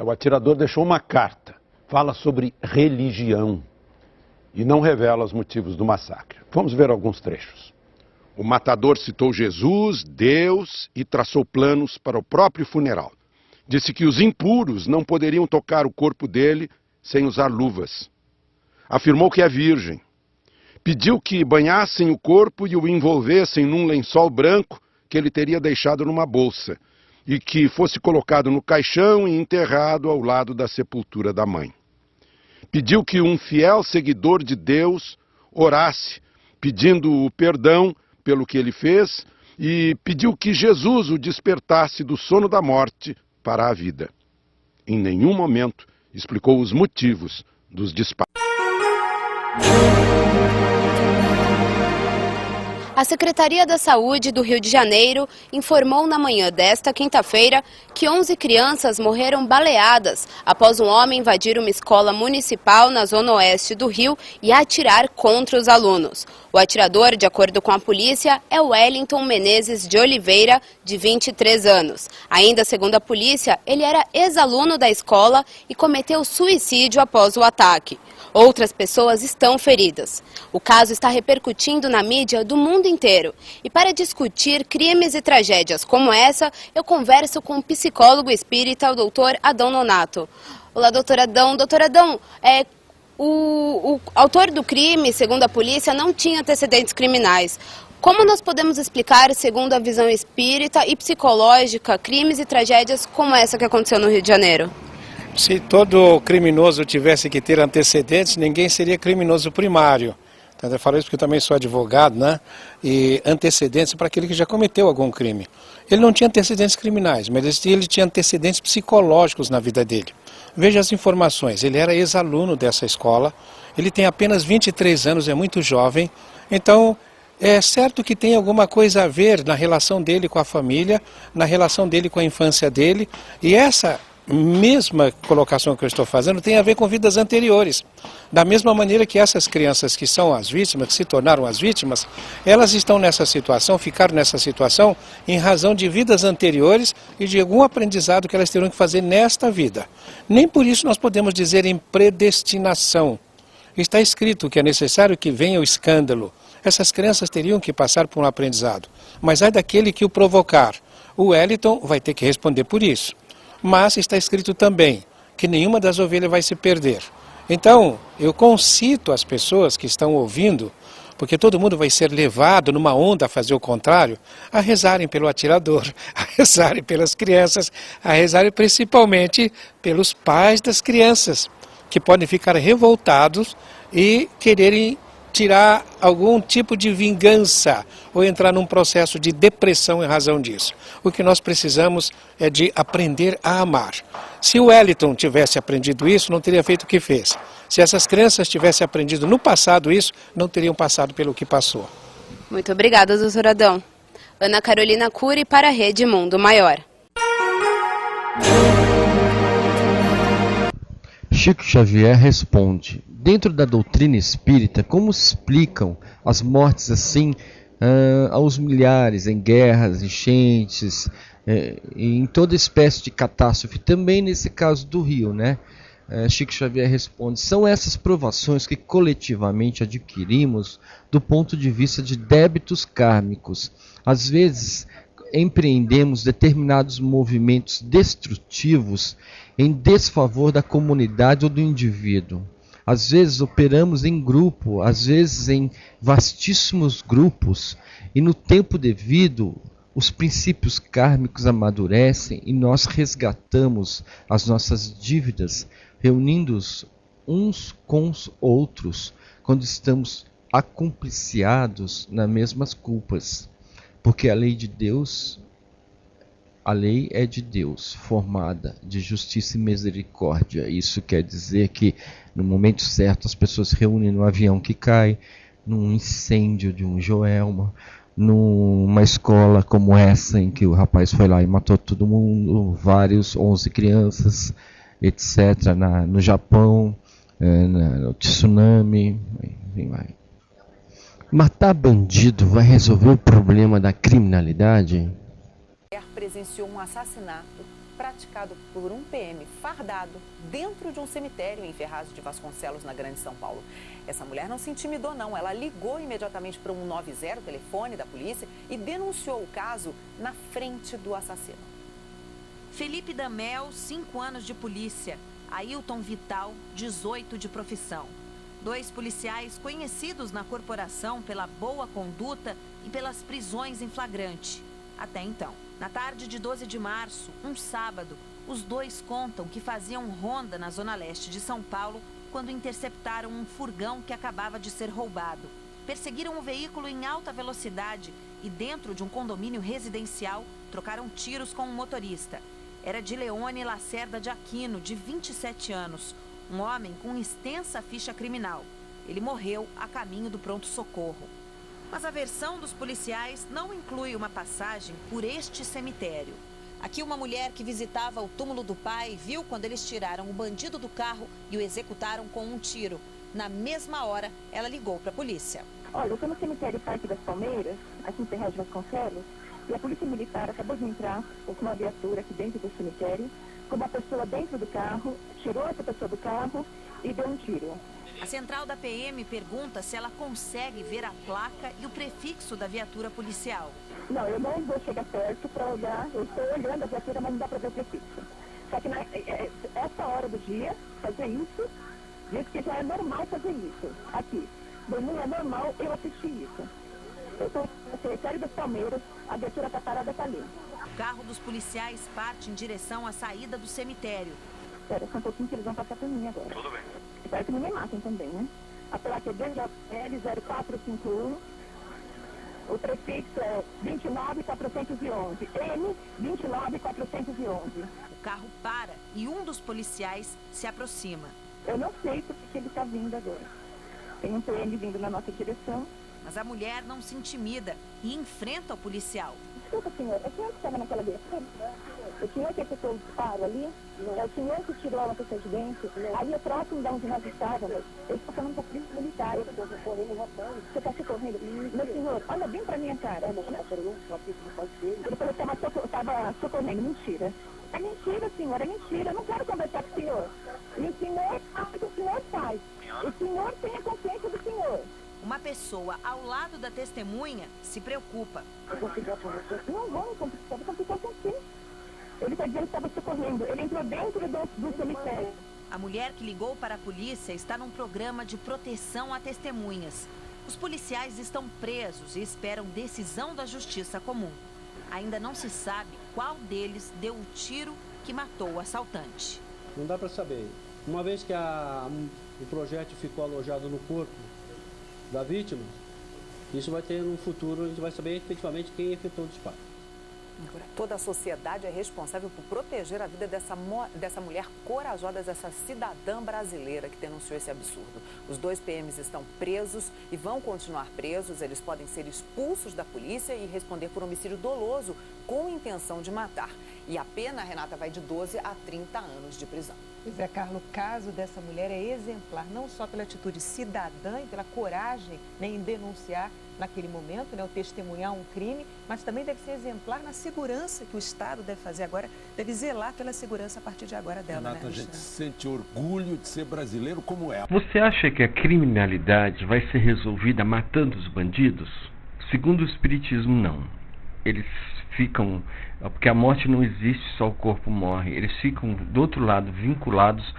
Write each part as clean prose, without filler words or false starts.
O atirador deixou uma carta, fala sobre religião e não revela os motivos do massacre. Vamos ver alguns trechos. O matador citou Jesus, Deus e traçou planos para o próprio funeral. Disse que os impuros não poderiam tocar o corpo dele sem usar luvas. Afirmou que é virgem. Pediu que banhassem o corpo e o envolvessem num lençol branco que ele teria deixado numa bolsa e que fosse colocado no caixão e enterrado ao lado da sepultura da mãe. Pediu que um fiel seguidor de Deus orasse, pedindo o perdão pelo que ele fez, e pediu que Jesus o despertasse do sono da morte para a vida. Em nenhum momento explicou os motivos dos disparos. A Secretaria da Saúde do Rio de Janeiro informou na manhã desta quinta-feira que 11 crianças morreram baleadas após um homem invadir uma escola municipal na zona oeste do Rio e atirar contra os alunos. O atirador, de acordo com a polícia, é Wellington Menezes de Oliveira, de 23 anos. Ainda segundo a polícia, ele era ex-aluno da escola e cometeu suicídio após o ataque. Outras pessoas estão feridas. O caso está repercutindo na mídia do mundo inteiro. E para discutir crimes e tragédias como essa, eu converso com o psicólogo espírita, o doutor Adão Nonato. Olá, doutor Adão. Doutor Adão, o autor do crime, segundo a polícia, não tinha antecedentes criminais. Como nós podemos explicar, segundo a visão espírita e psicológica, crimes e tragédias como essa que aconteceu no Rio de Janeiro? Se todo criminoso tivesse que ter antecedentes, ninguém seria criminoso primário. Então, eu falo isso porque eu também sou advogado, né? E antecedentes para aquele que já cometeu algum crime. Ele não tinha antecedentes criminais, mas ele tinha antecedentes psicológicos na vida dele. Veja as informações, ele era ex-aluno dessa escola, ele tem apenas 23 anos, é muito jovem, então é certo que tem alguma coisa a ver na relação dele com a família, na relação dele com a infância dele, e essa mesma colocação que eu estou fazendo tem a ver com vidas anteriores. Da mesma maneira que essas crianças que são as vítimas, que se tornaram as vítimas, elas estão nessa situação, ficaram nessa situação em razão de vidas anteriores e de algum aprendizado que elas terão que fazer nesta vida. Nem por isso nós podemos dizer em predestinação. Está escrito que é necessário que venha o escândalo. Essas crianças teriam que passar por um aprendizado. Mas ai daquele que o provocar. O Wellington vai ter que responder por isso. Mas está escrito também que nenhuma das ovelhas vai se perder. Então, eu concito as pessoas que estão ouvindo, porque todo mundo vai ser levado numa onda a fazer o contrário, a rezarem pelo atirador, a rezarem pelas crianças, a rezarem principalmente pelos pais das crianças, que podem ficar revoltados e quererem tirar algum tipo de vingança ou entrar num processo de depressão em razão disso. O que nós precisamos é de aprender a amar. Se o Wellington tivesse aprendido isso, não teria feito o que fez. Se essas crianças tivessem aprendido no passado isso, não teriam passado pelo que passou. Muito obrigada, doutor Adão. Ana Carolina Cury para a Rede Mundo Maior. Chico Xavier responde: dentro da doutrina espírita, como explicam as mortes assim aos milhares em guerras, enchentes, em toda espécie de catástrofe, também nesse caso do Rio, né? Chico Xavier responde: são essas provações que coletivamente adquirimos do ponto de vista de débitos kármicos. Às vezes empreendemos determinados movimentos destrutivos em desfavor da comunidade ou do indivíduo. Às vezes operamos em grupo, às vezes em vastíssimos grupos, e no tempo devido os princípios kármicos amadurecem e nós resgatamos as nossas dívidas, reunindo-os uns com os outros, quando estamos acumpliciados nas mesmas culpas. Porque a lei de Deus, a lei é de Deus, formada de justiça e misericórdia. Isso quer dizer que no momento certo as pessoas se reúnem no avião que cai, num incêndio de um Joelma, numa escola como essa em que o rapaz foi lá e matou todo mundo, 11 crianças, etc. No Japão, no tsunami, enfim, vai. Matar bandido vai resolver o problema da criminalidade? Presenciou um assassinato praticado por um PM fardado dentro de um cemitério em Ferraz de Vasconcelos, na Grande São Paulo. Essa mulher não se intimidou, não. Ela ligou imediatamente para um 190, telefone da polícia, e denunciou o caso na frente do assassino. Felipe Damel, 5 anos de polícia. Ailton Vital, 18 de profissão. 2 policiais conhecidos na corporação pela boa conduta e pelas prisões em flagrante. Até então, na tarde de 12 de março, um sábado, os 2 contam que faziam ronda na zona leste de São Paulo quando interceptaram um furgão que acabava de ser roubado. Perseguiram o veículo em alta velocidade e dentro de um condomínio residencial trocaram tiros com um motorista. Era de Leone Lacerda de Aquino, de 27 anos, um homem com extensa ficha criminal. Ele morreu a caminho do pronto-socorro. Mas a versão dos policiais não inclui uma passagem por este cemitério. Aqui uma mulher que visitava o túmulo do pai viu quando eles tiraram o bandido do carro e o executaram com um tiro. Na mesma hora, ela ligou para a polícia. Olha, eu estou no cemitério Parque das Palmeiras, aqui em Ferraz de Vasconcelos, e a polícia militar acabou de entrar com uma viatura aqui dentro do cemitério, com uma pessoa dentro do carro, tirou essa pessoa do carro e deu um tiro. A central da PM pergunta se ela consegue ver a placa e o prefixo da viatura policial. Não, eu não vou chegar perto para olhar, eu estou olhando a viatura, mas não dá para ver o prefixo. Só que essa hora do dia, fazer isso, diz que já é normal fazer isso, aqui. Não é normal eu assistir isso. Eu estou no cemitério das Palmeiras, a viatura está parada, está ali. O carro dos policiais parte em direção à saída do cemitério. Espera só um pouquinho que eles vão passar por mim agora. Tudo bem. Espero que não me matem também, né? A placa é DJL0451. O prefixo é 29411. M 29411. O carro para e um dos policiais se aproxima. Eu não sei por que ele está vindo agora. Tem um PM vindo na nossa direção. Mas a mulher não se intimida e enfrenta o policial. Desculpa, senhor. É o senhor que estava naquela viatura? O senhor que acertou o disparo ali? É o senhor que tirou a pessoa de dentro? Ali é próximo de onde nós estávamos. Eu estou falando com a polícia militar. Eu estou correndo, voltando. Você está se correndo? Meu senhor, olha bem pra minha cara. Ele falou que estava socorrendo. Mentira. É mentira, senhor. É mentira. Eu não quero conversar com o senhor. E o senhor sabe o que o senhor faz. O senhor tem a consciência do senhor. Uma pessoa ao lado da testemunha se preocupa. Não vou complicar com você. Ele está dizendo que estava socorrendo. Ele entrou dentro do cemitério. A mulher que ligou para a polícia está num programa de proteção a testemunhas. Os policiais estão presos e esperam decisão da justiça comum. Ainda não se sabe qual deles deu o tiro que matou o assaltante. Não dá para saber. Uma vez que o projétil ficou alojado no corpo da vítima, isso vai ter no futuro, a gente vai saber efetivamente quem efetuou o disparo. Agora, toda a sociedade é responsável por proteger a vida dessa mulher corajosa, dessa cidadã brasileira que denunciou esse absurdo. Os 2 PMs estão presos e vão continuar presos. Eles podem ser expulsos da polícia e responder por homicídio doloso com intenção de matar. E a pena, Renata, vai de 12 a 30 anos de prisão. Pois é, Carlos, o caso dessa mulher é exemplar, não só pela atitude cidadã e pela coragem, né, em denunciar naquele momento, né, o testemunhar um crime, mas também deve ser exemplar na segurança que o Estado deve fazer agora, deve zelar pela segurança a partir de agora dela. Renata, né, a gente sente orgulho de ser brasileiro como ela. Você acha que a criminalidade vai ser resolvida matando os bandidos? Segundo o Espiritismo, não. Eles ficam, porque a morte não existe, só o corpo morre, eles ficam do outro lado vinculados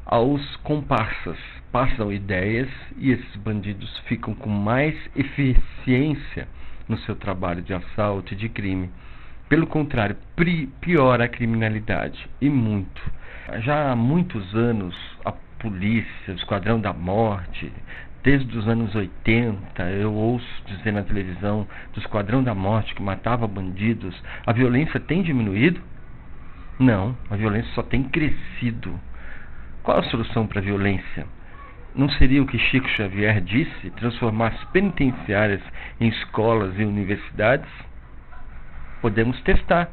aos comparsas, passam ideias e esses bandidos ficam com mais eficiência no seu trabalho de assalto e de crime. Pelo contrário, piora a criminalidade, e muito. Já há muitos anos a polícia, o Esquadrão da Morte, desde os anos 80, eu ouço dizer na televisão do Esquadrão da Morte que matava bandidos. A violência tem diminuído? Não, a violência só tem crescido. Qual a solução para a violência? Não seria o que Chico Xavier disse, transformar as penitenciárias em escolas e universidades? Podemos testar.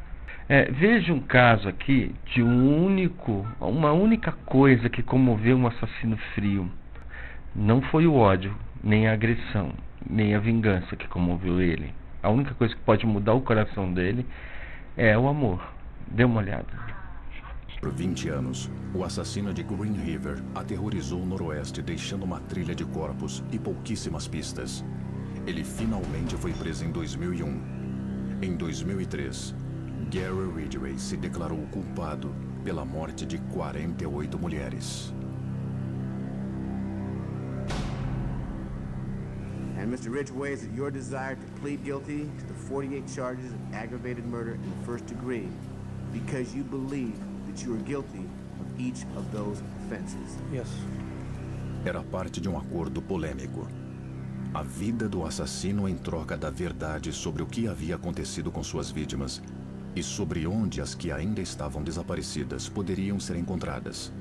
Veja um caso aqui de uma única coisa que comoveu um assassino frio. Não foi o ódio, nem a agressão, nem a vingança que comoveu ele. A única coisa que pode mudar o coração dele é o amor. Dê uma olhada. Por 20 anos, o assassino de Green River aterrorizou o noroeste, deixando uma trilha de corpos e pouquíssimas pistas. Ele finalmente foi preso em 2001. Em 2003, Gary Ridgway se declarou culpado pela morte de 48 mulheres. And Mr. Ridgway, is it your desire to plead guilty to the 48 charges of aggravated murder in the first degree because you believe that you are guilty of each of those offenses? Yes. Era parte de um acordo polêmico. A vida do assassino em troca da verdade sobre o que havia acontecido com suas vítimas e sobre onde as que ainda estavam desaparecidas poderiam ser encontradas.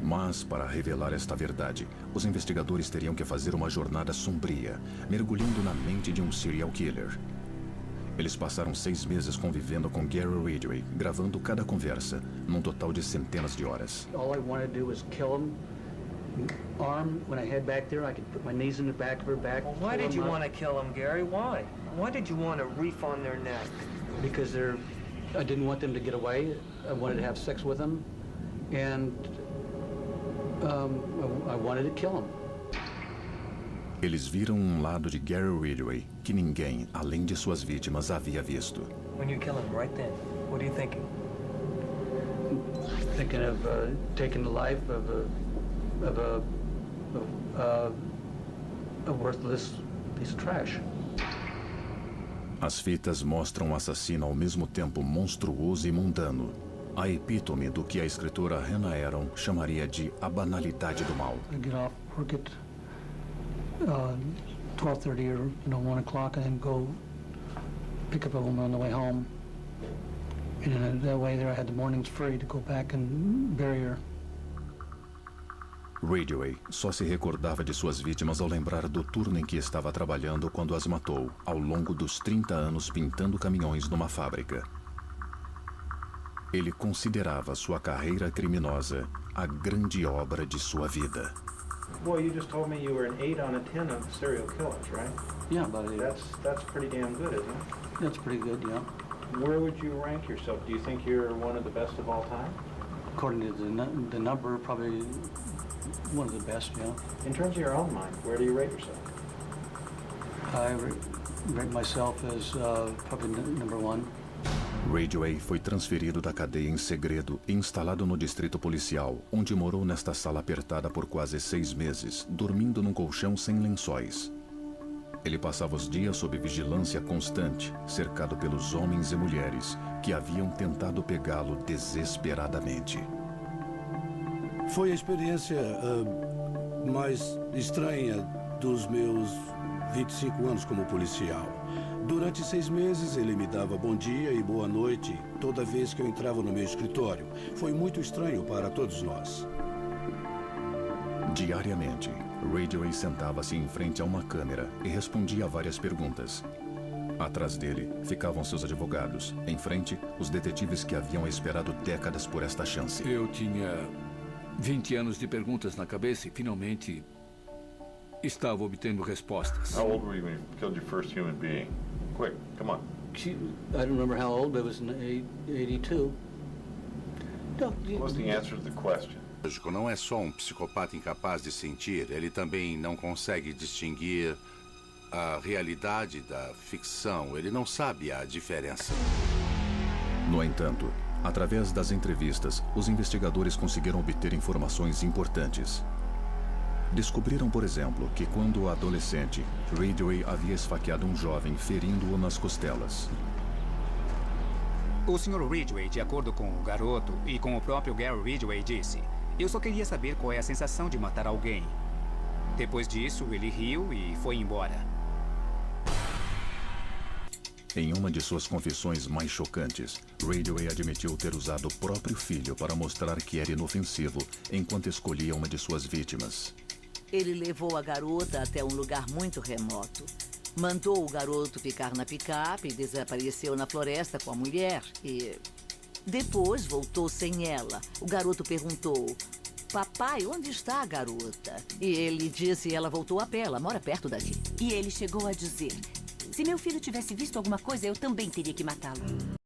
Mas, para revelar esta verdade, os investigadores teriam que fazer uma jornada sombria, mergulhando na mente de um serial killer. Eles passaram 6 meses convivendo com Gary Ridgway, gravando cada conversa, num total de centenas de horas. All I wanted to do was kill him. Arm, when I head back there, I could put my knees in the back of her back. Well, why did you want to kill him, Gary? Why? Why did you want a reef on their neck? Because I didn't want them to get away. I wanted to have sex with them, and I wanted to kill him. Eles viram um lado de Gary Ridgway que ninguém, além de suas vítimas, havia visto. When you kill him right then, what are you thinking? Thinking of taking the life of a worthless piece of trash. As fitas mostram o assassino ao mesmo tempo monstruoso e mundano. A epítome do que a escritora Hannah Aron chamaria de a banalidade do mal. I get off work at 12:30 or 1 o'clock and then go pick up a woman on the way home. And that way there I had the mornings free to go back and bury her. Ridgway só se recordava de suas vítimas ao lembrar do turno em que estava trabalhando quando as matou, ao longo dos 30 anos pintando caminhões numa fábrica. Ele considerava sua carreira criminosa a grande obra de sua vida. Boy, you just told me you were an 8 out of 10 of serial killers, right? Yeah, about 8. That's pretty damn good, isn't it? That's pretty good, yeah. Where would you rank yourself? Do you think you're one of the best of all time? According to the number, probably one of the best, yeah. In terms of your own mind, where do you rate yourself? I rate myself as probably number 1. Ridgway foi transferido da cadeia em segredo e instalado no distrito policial, onde morou nesta sala apertada por quase 6 meses, dormindo num colchão sem lençóis. Ele passava os dias sob vigilância constante, cercado pelos homens e mulheres que haviam tentado pegá-lo desesperadamente. Foi a experiência mais estranha dos meus 25 anos como policial. Durante 6 meses, ele me dava bom dia e boa noite toda vez que eu entrava no meu escritório. Foi muito estranho para todos nós. Diariamente, Ridgway sentava-se em frente a uma câmera e respondia a várias perguntas. Atrás dele ficavam seus advogados. Em frente, os detetives que haviam esperado décadas por esta chance. Eu tinha 20 anos de perguntas na cabeça e finalmente estava obtendo respostas. How old were you when you killed your first human being? Quick, come on. I don't remember how old, but it was in 82. What's the answer to the question? Não é só um psicopata incapaz de sentir, ele também não consegue distinguir a realidade da ficção, ele não sabe a diferença. No entanto, através das entrevistas, os investigadores conseguiram obter informações importantes. Descobriram, por exemplo, que quando adolescente, Ridgway havia esfaqueado um jovem, ferindo-o nas costelas. O Sr. Ridgway, de acordo com o garoto e com o próprio Gary Ridgway, disse: "Eu só queria saber qual é a sensação de matar alguém." Depois disso, ele riu e foi embora. Em uma de suas confissões mais chocantes, Ridgway admitiu ter usado o próprio filho para mostrar que era inofensivo enquanto escolhia uma de suas vítimas. Ele levou a garota até um lugar muito remoto. Mandou o garoto ficar na picape e desapareceu na floresta com a mulher. E depois voltou sem ela. O garoto perguntou: "Papai, onde está a garota?" E ele disse: "Ela voltou a pé, ela mora perto daqui." E ele chegou a dizer: "Se meu filho tivesse visto alguma coisa, eu também teria que matá-lo."